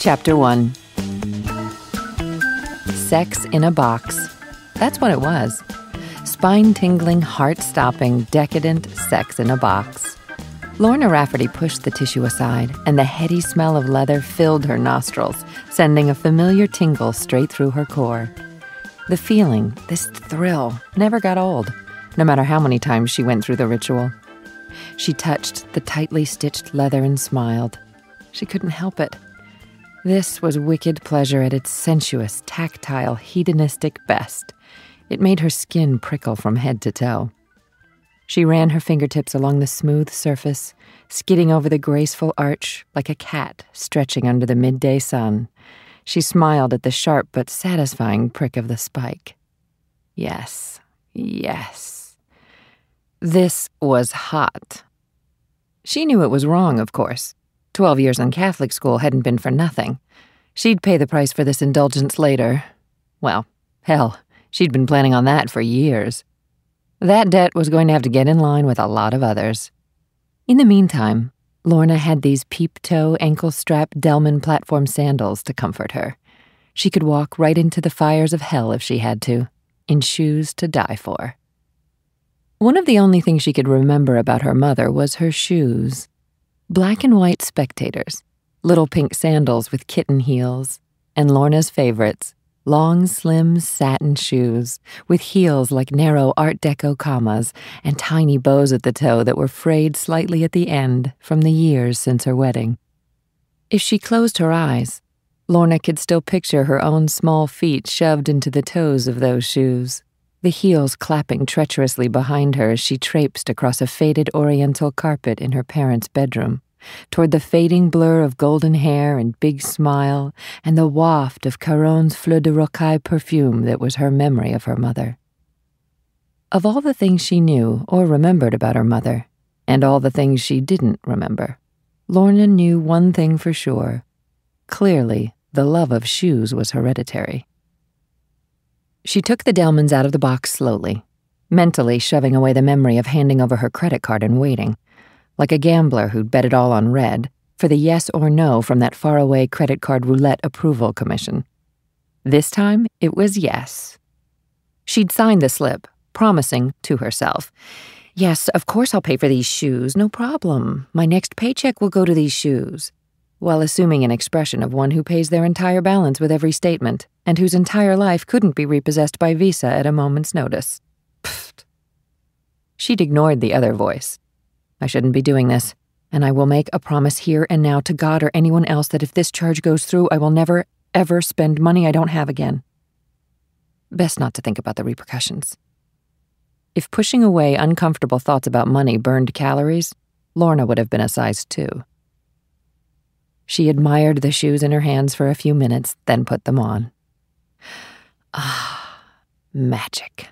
Chapter 1. Sex in a box. That's what it was. Spine-tingling, heart-stopping, decadent sex in a box. Lorna Rafferty pushed the tissue aside, and the heady smell of leather filled her nostrils, sending a familiar tingle straight through her core. The feeling, this thrill, never got old, no matter how many times she went through the ritual. She touched the tightly stitched leather and smiled. She couldn't help it. This was wicked pleasure at its sensuous, tactile, hedonistic best. It made her skin prickle from head to toe. She ran her fingertips along the smooth surface, skidding over the graceful arch like a cat stretching under the midday sun. She smiled at the sharp but satisfying prick of the spike. Yes, yes. This was hot. She knew it was wrong, of course. 12 years in Catholic school hadn't been for nothing. She'd pay the price for this indulgence later. Well, hell, she'd been planning on that for years. That debt was going to have to get in line with a lot of others. In the meantime, Lorna had these peep-toe, ankle-strap Delman platform sandals to comfort her. She could walk right into the fires of hell if she had to, in shoes to die for. One of the only things she could remember about her mother was her shoes. Black and white spectators, little pink sandals with kitten heels, and Lorna's favorites, long, slim satin shoes with heels like narrow Art Deco commas and tiny bows at the toe that were frayed slightly at the end from the years since her wedding. If she closed her eyes, Lorna could still picture her own small feet shoved into the toes of those shoes, the heels clapping treacherously behind her as she traipsed across a faded oriental carpet in her parents' bedroom, toward the fading blur of golden hair and big smile and the waft of Caron's Fleur de Rocaille perfume that was her memory of her mother. Of all the things she knew or remembered about her mother, and all the things she didn't remember, Lorna knew one thing for sure. Clearly, the love of shoes was hereditary. She took the Delmans out of the box slowly, mentally shoving away the memory of handing over her credit card and waiting, like a gambler who'd bet it all on red, for the yes or no from that faraway credit card roulette approval commission. This time, it was yes. She'd signed the slip, promising to herself, "Yes, of course I'll pay for these shoes, no problem. My next paycheck will go to these shoes," while assuming an expression of one who pays their entire balance with every statement, and whose entire life couldn't be repossessed by Visa at a moment's notice. Pfft. She'd ignored the other voice. I shouldn't be doing this, and I will make a promise here and now to God or anyone else that if this charge goes through, I will never, ever spend money I don't have again. Best not to think about the repercussions. If pushing away uncomfortable thoughts about money burned calories, Lorna would have been a size 2. She admired the shoes in her hands for a few minutes, then put them on. Ah, magic.